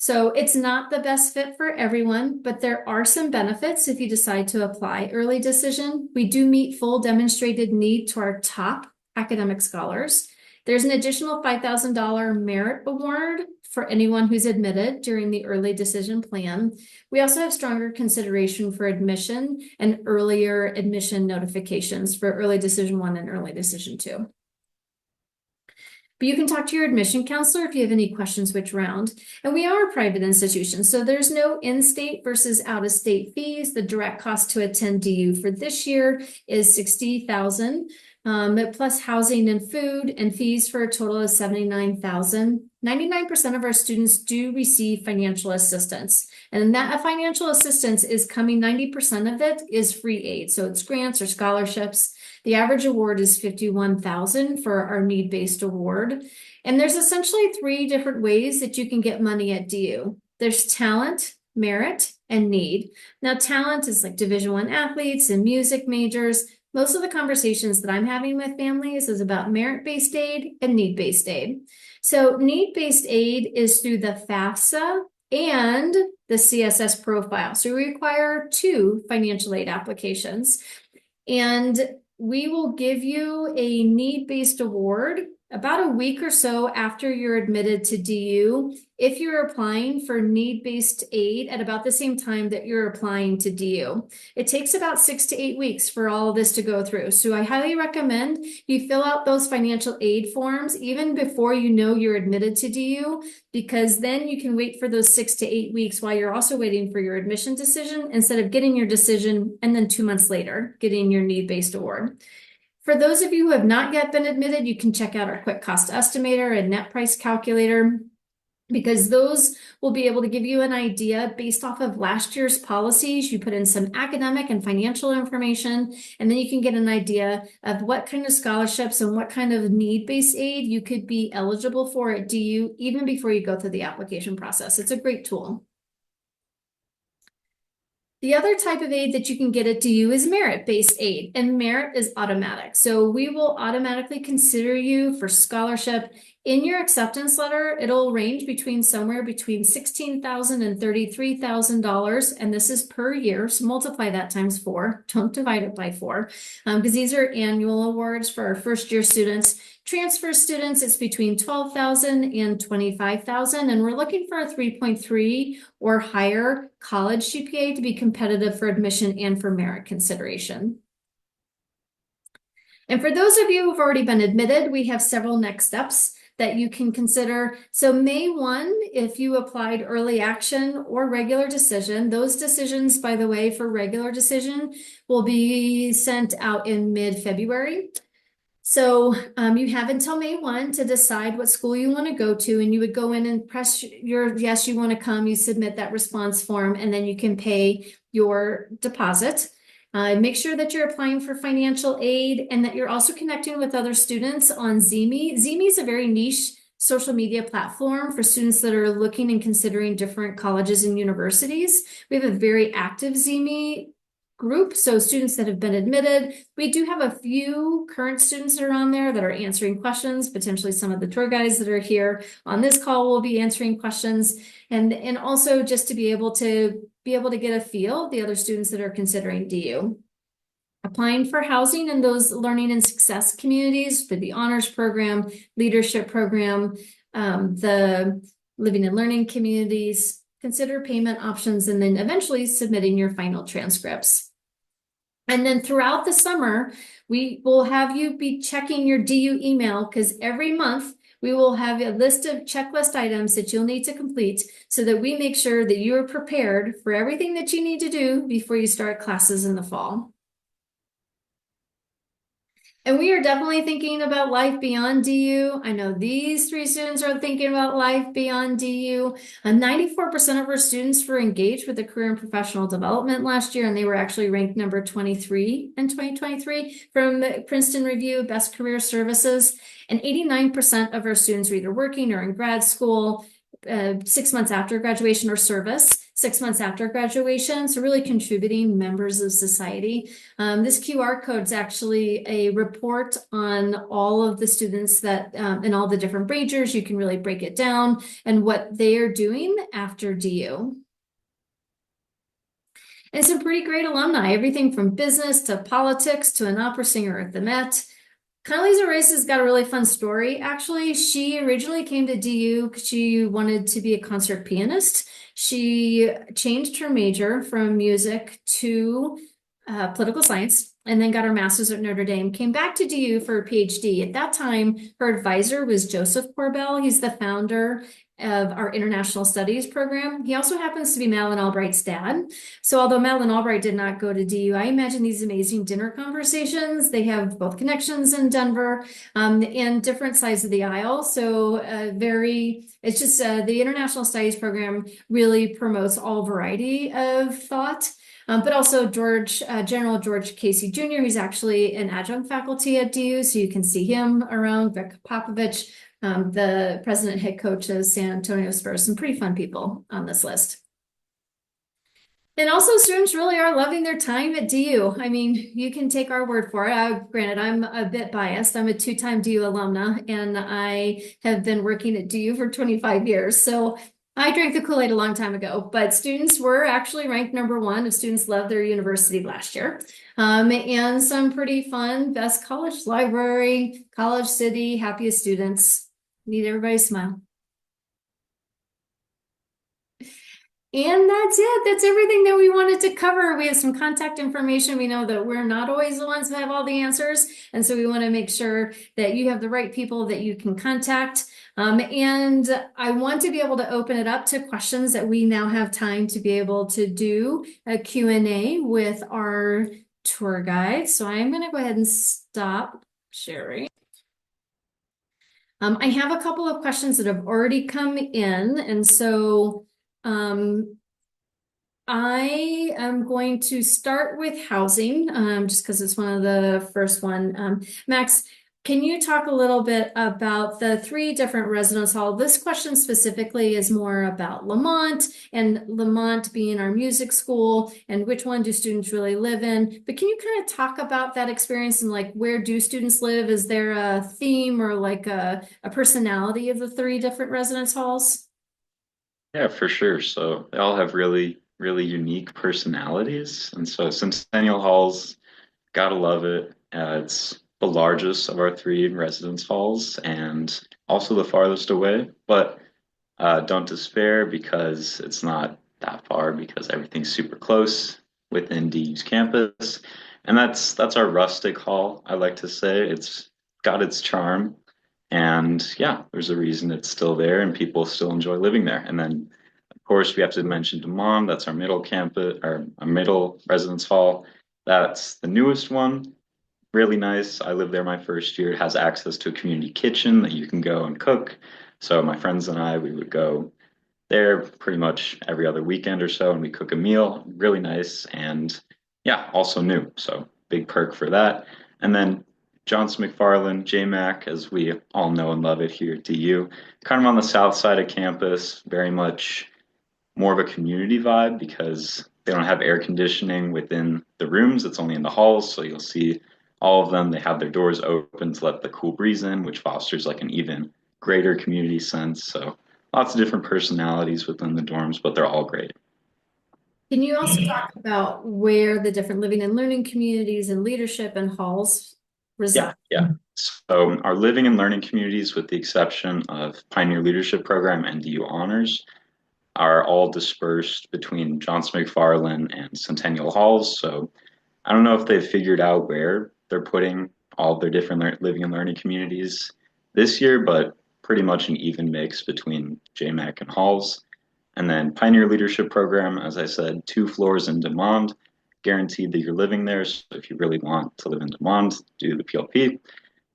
So it's not the best fit for everyone, but there are some benefits if you decide to apply early decision. We do meet full demonstrated need to our top academic scholars. There's an additional $5,000 merit award for anyone who's admitted during the early decision plan. We also have stronger consideration for admission and earlier admission notifications for early decision 1 and early decision 2. But you can talk to your admission counselor if you have any questions which round. And we are a private institution, so there's no in-state versus out-of-state fees. The direct cost to attend DU for this year is $60,000, plus housing and food and fees for a total of $79,000. 99% of our students do receive financial assistance, and that financial assistance is coming, 90% of it is free aid. So it's grants or scholarships. The average award is $51,000 for our need-based award. And there's essentially 3 different ways that you can get money at DU. There's talent, merit, and need. Now, talent is like Division I athletes and music majors. Most of the conversations that I'm having with families is about merit-based aid and need-based aid. So need-based aid is through the FAFSA and the CSS profile. So we require 2 financial aid applications. And we will give you a need-based award about a week or so after you're admitted to DU if you're applying for need-based aid at about the same time that you're applying to DU. It takes about 6 to 8 weeks for all of this to go through. So I highly recommend you fill out those financial aid forms even before you know you're admitted to DU, because then you can wait for those 6 to 8 weeks while you're also waiting for your admission decision instead of getting your decision and then 2 months later getting your need-based award. For those of you who have not yet been admitted, you can check out our quick cost estimator and net price calculator, because those will be able to give you an idea based off of last year's policies. You put in some academic and financial information, and then you can get an idea of what kind of scholarships and what kind of need-based aid you could be eligible for at DU even before you go through the application process. It's a great tool. The other type of aid that you can get at DU is merit-based aid, and merit is automatic. So we will automatically consider you for scholarship. In your acceptance letter, it'll range somewhere between $16,000 and $33,000, and this is per year. So multiply that times 4. Don't divide it by 4, because these are annual awards for our first-year students. Transfer students, it's between $12,000 and $25,000, and we're looking for a 3.3 or higher college GPA to be competitive for admission and for merit consideration. And for those of you who've already been admitted, we have several next steps that you can consider. So May 1, if you applied early action or regular decision, those decisions, by the way, for regular decision will be sent out in mid-February. So you have until May 1 to decide what school you want to go to, and you would go in and press your yes, you want to come, you submit that response form, and then you can pay your deposit. Make sure that you're applying for financial aid and that you're also connecting with other students on Zeme. Zeme is a very niche social media platform for students that are looking and considering different colleges and universities. We have a very active Zeme group, so students that have been admitted. We do have a few current students that are on there that are answering questions. Potentially some of the tour guides that are here on this call will be answering questions, and also just to be able to get a feel of the other students that are considering DU. Applying for housing in those learning and success communities for the honors program, leadership program, the living and learning communities. Consider payment options, and then eventually submitting your final transcripts. And then throughout the summer, we will have you be checking your DU email, because every month we will have a list of checklist items that you'll need to complete so that we make sure that you are prepared for everything that you need to do before you start classes in the fall. And we are definitely thinking about life beyond DU. I know these 3 students are thinking about life beyond DU. 94% of our students were engaged with the career and professional development last year, and they were actually ranked number 23 in 2023 from the Princeton Review, Best Career Services. And 89% of our students are either working or in grad school 6 months after graduation, or service 6 months after graduation. So really contributing members of society. This QR code is actually a report on all of the students that in all the different majors. You can really break it down and what they are doing after DU. And some pretty great alumni, everything from business to politics to an opera singer at the Met. Condoleezza Rice has got a really fun story, actually. She originally came to DU because she wanted to be a concert pianist. She changed her major from music to political science, and then got her master's at Notre Dame, came back to DU for her PhD. At that time, her advisor was Joseph Corbell. He's the founder of our international studies program. He also happens to be Madeleine Albright's dad. So although Madeleine Albright did not go to DU, I imagine these amazing dinner conversations. They have both connections in Denver and different sides of the aisle. So it's just the international studies program really promotes all variety of thought. But also General George Casey Jr., who's actually an adjunct faculty at DU, so you can see him around. Greg Popovich, the president head coach of San Antonio Spurs, some pretty fun people on this list. And also students really are loving their time at DU. I mean, you can take our word for it. Granted, I'm a bit biased. I'm a 2-time DU alumna, and I have been working at DU for 25 years. So I drank the Kool-Aid a long time ago, but students were actually ranked number 1 of students loved their university last year. And some pretty fun, best college library, college city, happiest students. Need everybody's smile. And that's it. That's everything that we wanted to cover. We have some contact information. We know that we're not always the ones that have all the answers. And so we want to make sure that you have the right people that you can contact. And I want to be able to open it up to questions that we now have time to be able to do a Q&A with our tour guide. So I'm going to go ahead and stop sharing. I have a couple of questions that have already come in. And so I am going to start with housing, just because it's one of the first one. Max, Can you talk a little bit about the three different residence hall? This question specifically is more about Lamont and Lamont being our music school and which one do students really live in. But can you kind of talk about that experience and like where do students live? Is there a theme or like a personality of the three different residence halls? Yeah, for sure. So they all have really, really unique personalities. And so Centennial Hall's gotta love it. It's the largest of our three residence halls and also the farthest away. But don't despair because it's not that far because everything's super close within DU's campus. And that's our rustic hall, I like to say. It's got its charm. And yeah, there's a reason it's still there and people still enjoy living there. And then of course we have to mention DeMond, that's our middle campus, our middle residence hall. That's the newest one. Really nice. I lived there my first year. It has access to a community kitchen that you can go and cook. So my friends and I, we would go there pretty much every other weekend or so, and we cook a meal. Really nice, and yeah, also new. So big perk for that. And then Johnson McFarland, JMac, as we all know and love it here at DU, kind of on the south side of campus, very much more of a community vibe because they don't have air conditioning within the rooms. It's only in the halls, so you'll see all of them. They have their doors open to let the cool breeze in, which fosters like an even greater community sense. So lots of different personalities within the dorms, but they're all great. Can you also talk about where the different living and learning communities and leadership and halls reside? Yeah. So our living and learning communities, with the exception of Pioneer Leadership Program and DU Honors, are all dispersed between Johnson McFarland and Centennial Halls. So I don't know if they've figured out where they're putting all of their different living and learning communities this year, but pretty much an even mix between JMac and Halls. And then Pioneer Leadership Program, as I said, 2 floors in Demond, guaranteed that you're living there. So if you really want to live in Demond, do the PLP.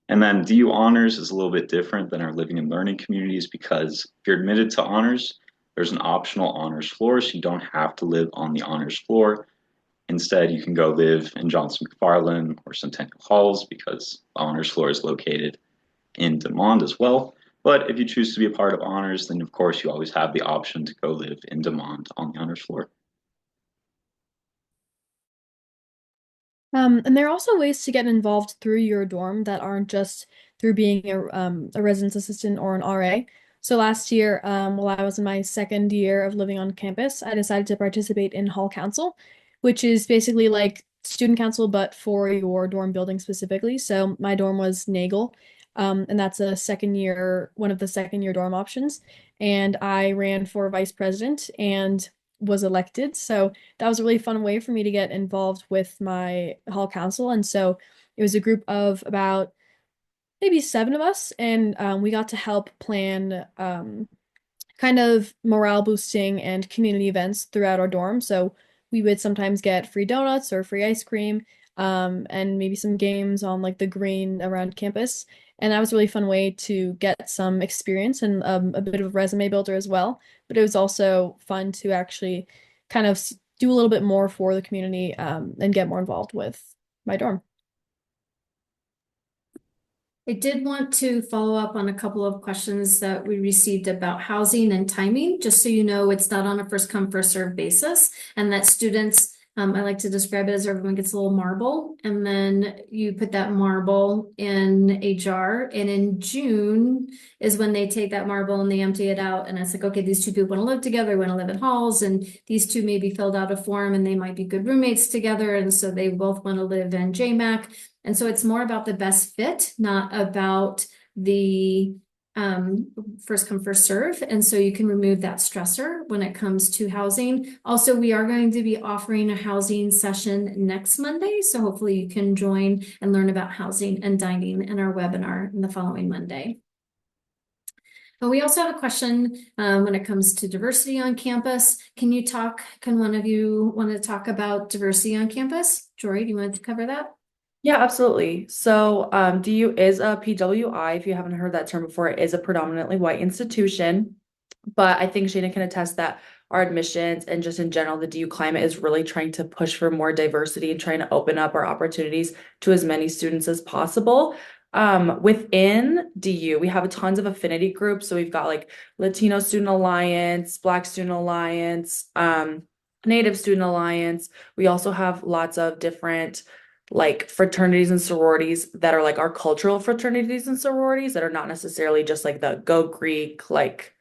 And then DU Honors is a little bit different than our living and learning communities because if you're admitted to honors, there's an optional honors floor, so you don't have to live on the honors floor. Instead, you can go live in Johnson McFarland or Centennial Halls because the honors floor is located in Demond as well. But if you choose to be a part of honors, then of course you always have the option to go live in Demond on the honors floor. And there are also ways to get involved through your dorm that aren't just through being a residence assistant or an RA. So last year, while I was in my second year of living on campus, I decided to participate in Hall Council, which is basically like student council, but for your dorm building specifically. So my dorm was Nagel, and that's one of the second year dorm options. And I ran for vice president and was elected. So that was a really fun way for me to get involved with my hall council. And so it was a group of about maybe 7 of us, and we got to help plan kind of morale boosting and community events throughout our dorm. So we would sometimes get free donuts or free ice cream, and maybe some games on like the green around campus. And that was a really fun way to get some experience and a bit of a resume builder as well. But it was also fun to actually kind of do a little bit more for the community, and get more involved with my dorm. I did want to follow up on a couple of questions that we received about housing and timing, just so you know it's not on a first come, first served basis, and that students, I like to describe it as everyone gets a little marble, and then you put that marble in a jar, and in June is when they take that marble and they empty it out, and it's like, okay, these two people want to live together, want to live in halls, and these two maybe filled out a form, and they might be good roommates together, and so they both want to live in JMac. And so it's more about the best fit, not about the first come, first serve. And so you can remove that stressor when it comes to housing. Also, we are going to be offering a housing session next Monday. So hopefully you can join and learn about housing and dining in our webinar in the following Monday. But we also have a question when it comes to diversity on campus. Can one of you want to talk about diversity on campus? Jory, do you want to cover that? Yeah, absolutely. So DU is a PWI. If you haven't heard that term before, it is a predominantly white institution. But I think Shana can attest that our admissions and just in general, the DU climate is really trying to push for more diversity and trying to open up our opportunities to as many students as possible. Within DU, we have tons of affinity groups. So we've got like Latino Student Alliance, Black Student Alliance, Native Student Alliance. We also have lots of different like fraternities and sororities that are like our cultural fraternities and sororities that are not necessarily just like the Go Greek, like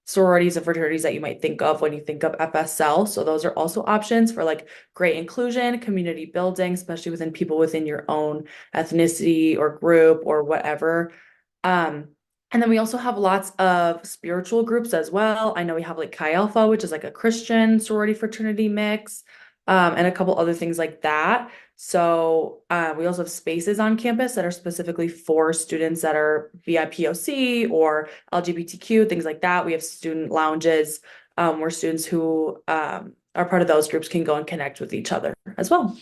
sororities and fraternities that you might think of when you think of FSL. So those are also options for like great inclusion, community building, especially within people within your own ethnicity or group or whatever. And then we also have lots of spiritual groups as well. I know we have like Chi Alpha, which is like a Christian sorority fraternity mix, and a couple other things like that. So we also have spaces on campus that are specifically for students that are BIPOC or LGBTQ, things like that. We have student lounges where students who are part of those groups can go and connect with each other as well.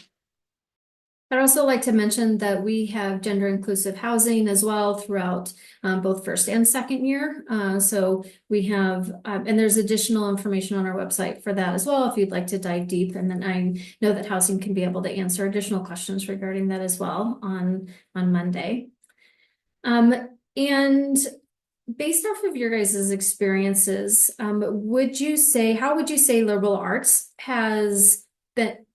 I'd also like to mention that we have gender inclusive housing as well throughout both first and second year. So we have, and there's additional information on our website for that as well if you'd like to dive deep. And then I know that housing can be able to answer additional questions regarding that as well on Monday. And based off of your guys' experiences, how would you say liberal arts has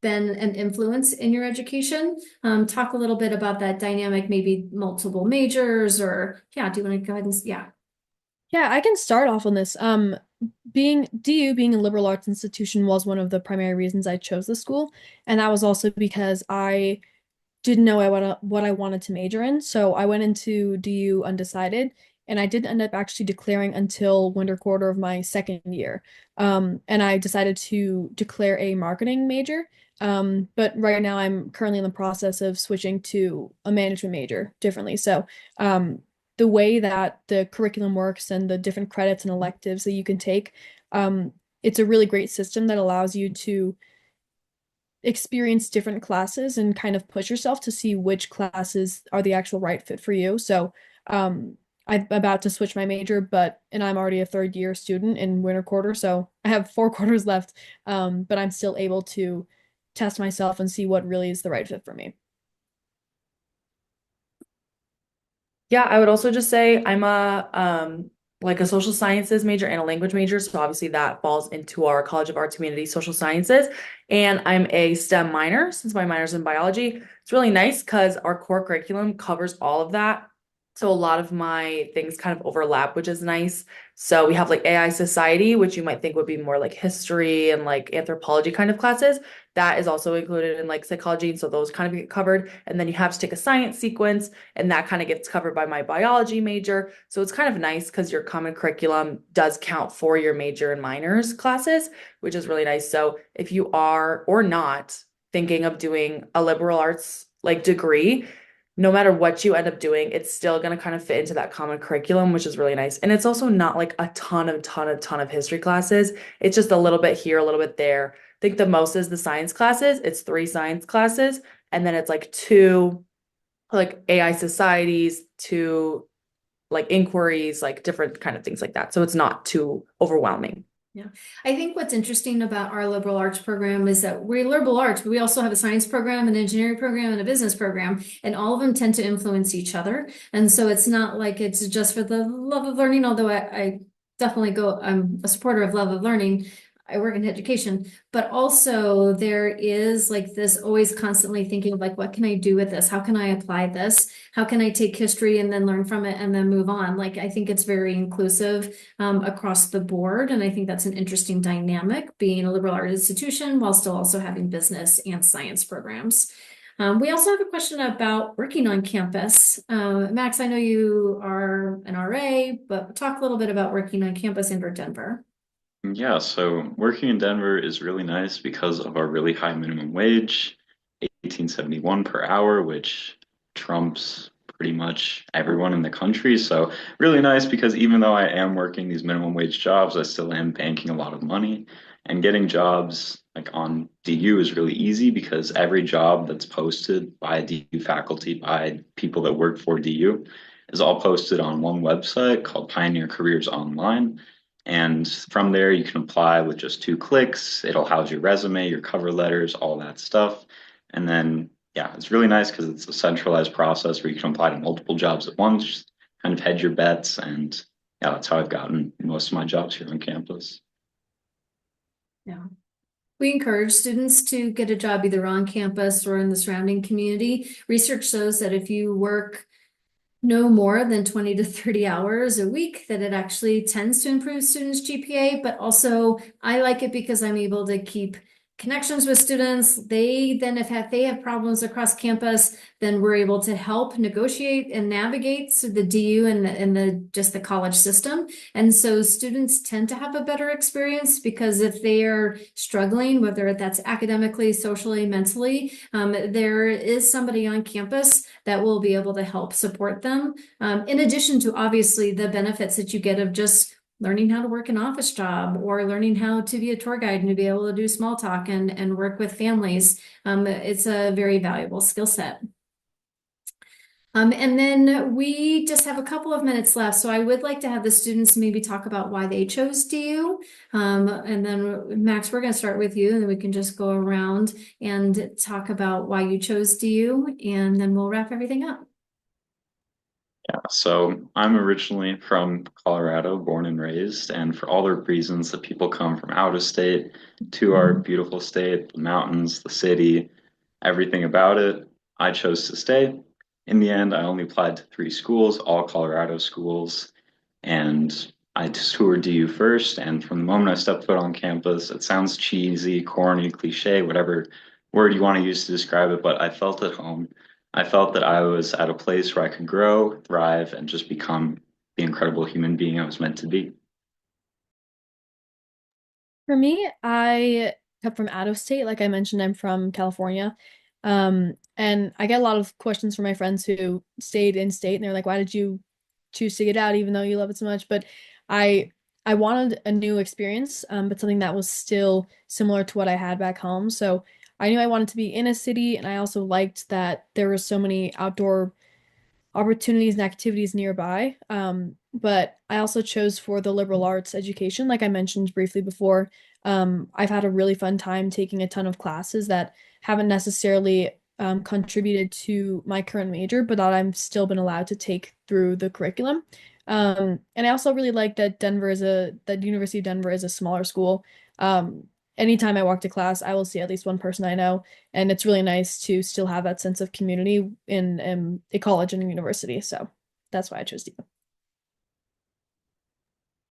been an influence in your education? Talk a little bit about that dynamic, maybe multiple majors or, yeah, do you want to go ahead and, yeah. Yeah, I can start off on this. DU being a liberal arts institution was one of the primary reasons I chose the school, and that was also because I didn't know what I wanted to major in. So I went into DU undecided, and I didn't end up actually declaring until winter quarter of my second year. And I decided to declare a marketing major. But right now I'm currently in the process of switching to a management major differently. So the way that the curriculum works and the different credits and electives that you can take, it's a really great system that allows you to experience different classes and kind of push yourself to see which classes are the actual right fit for you. So I'm about to switch my major, and I'm already a third year student in winter quarter, so I have 4 quarters left. But I'm still able to test myself and see what really is the right fit for me. Yeah, I would also just say I'm a like a social sciences major and a language major, so obviously that falls into our College of Arts, Humanities, Social Sciences. And I'm a STEM minor since my minor's in biology. It's really nice because our core curriculum covers all of that. So a lot of my things kind of overlap, which is nice. So we have like AI Society, which you might think would be more like history and like anthropology kind of classes. That is also included in like psychology. And so those kind of get covered. And then you have to take a science sequence, and that kind of gets covered by my biology major. So it's kind of nice because your common curriculum does count for your major and minors classes, which is really nice. So if you are or not thinking of doing a liberal arts like degree, no matter what you end up doing, it's still going to kind of fit into that common curriculum, which is really nice. And it's also not like a ton of history classes. It's just a little bit here, a little bit there. I think the most is the science classes. It's 3 science classes, and then it's like 2 like AI societies, 2 like inquiries, like different kind of things like that. So it's not too overwhelming. Yeah, I think what's interesting about our liberal arts program is that we're liberal arts, but we also have a science program, an engineering program, and a business program, and all of them tend to influence each other. And so it's not like it's just for the love of learning, although I definitely I'm a supporter of love of learning. I work in education, but also there is like this always constantly thinking of like, what can I do with this? How can I apply this? How can I take history and then learn from it and then move on? Like, I think it's very inclusive across the board. And I think that's an interesting dynamic being a liberal arts institution while still also having business and science programs. We also have a question about working on campus. Max, I know you are an RA, but talk a little bit about working on campus in Denver. Yeah, so working in Denver is really nice because of our really high minimum wage, 1871 per hour, which trumps pretty much everyone in the country. So really nice because even though I am working these minimum wage jobs, I still am banking a lot of money. And getting jobs like on DU is really easy because every job that's posted by DU faculty, by people that work for DU, is all posted on one website called Pioneer Careers Online. And from there, you can apply with just 2 clicks. It'll house your resume, your cover letters, all that stuff. And then yeah, it's really nice because it's a centralized process where you can apply to multiple jobs at once, just kind of hedge your bets, and yeah, that's how I've gotten most of my jobs here on campus. Yeah. We encourage students to get a job either on campus or in the surrounding community. Research shows that if you work no more than 20 to 30 hours a week, that it actually tends to improve students' GPA, but also I like it because I'm able to keep connections with students. They then, if they have problems across campus, then we're able to help negotiate and navigate so the DU and the just the college system. And so students tend to have a better experience because if they are struggling, whether that's academically, socially, mentally, there is somebody on campus that will be able to help support them. In addition to obviously the benefits that you get of just learning how to work an office job or learning how to be a tour guide and to be able to do small talk and work with families. It's a very valuable skill set. And then we just have a couple of minutes left. So I would like to have the students maybe talk about why they chose DU. And then Max, we're going to start with you and then we can just go around and talk about why you chose DU and then we'll wrap everything up. Yeah, so I'm originally from Colorado, born and raised, and for all the reasons that people come from out of state to our beautiful state, the mountains, the city, everything about it, I chose to stay. In the end, I only applied to 3 schools, all Colorado schools, and I toured DU first. And from the moment I stepped foot on campus, it sounds cheesy, corny, cliche, whatever word you want to use to describe it, but I felt at home. I felt that I was at a place where I could grow, thrive, and just become the incredible human being I was meant to be. For me, I come from out of state. Like I mentioned, I'm from California. And I get a lot of questions from my friends who stayed in state and they're like, why did you choose to get out even though you love it so much? But I I wanted a new experience, but something that was still similar to what I had back home. So I knew I wanted to be in a city, and I also liked that there were so many outdoor opportunities and activities nearby. But I also chose for the liberal arts education, like I mentioned briefly before. I've had a really fun time taking a ton of classes that haven't necessarily contributed to my current major, but that I'm still been allowed to take through the curriculum. And I also really like that that University of Denver is a smaller school. Anytime I walk to class, I will see at least one person I know, and it's really nice to still have that sense of community in a college and a university. So that's why I chose you.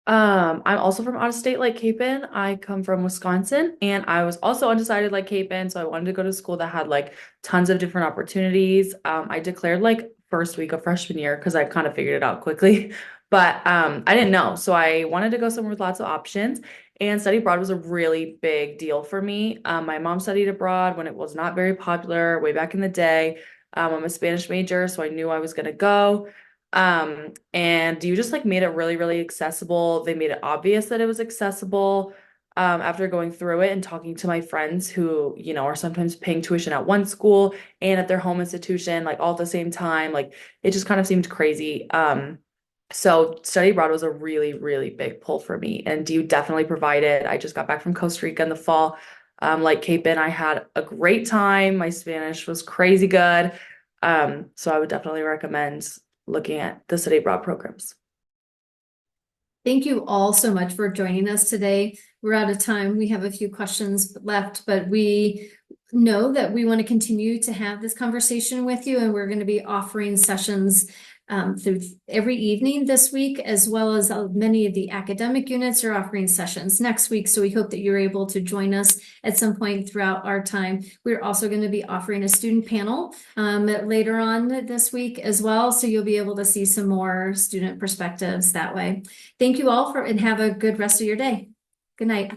I'm also from out of state like Capen. I come from Wisconsin and I was also undecided like Capen, so I wanted to go to a school that had like tons of different opportunities. I declared like first week of freshman year because I kind of figured it out quickly. But I didn't know. So I wanted to go somewhere with lots of options. And study abroad was a really big deal for me. My mom studied abroad when it was not very popular way back in the day. I'm a Spanish major, so I knew I was gonna go. And you just like made it really, really accessible. They made it obvious that it was accessible. After going through it and talking to my friends who, are sometimes paying tuition at one school and at their home institution, like all at the same time, like it just kind of seemed crazy. So study abroad was a really, really big pull for me, and you definitely provided. I just got back from Costa Rica in the fall. Like Cape and I had a great time. My Spanish was crazy good. So I would definitely recommend looking at the study abroad programs. Thank you all so much for joining us today. We're out of time. We have a few questions left, but we know that we want to continue to have this conversation with you, and we're going to be offering sessions through every evening this week, as well as many of the academic units are offering sessions next week. So we hope that you're able to join us at some point throughout our time. We're also going to be offering a student panel later on this week as well. So you'll be able to see some more student perspectives that way. Thank you all and have a good rest of your day. Good night.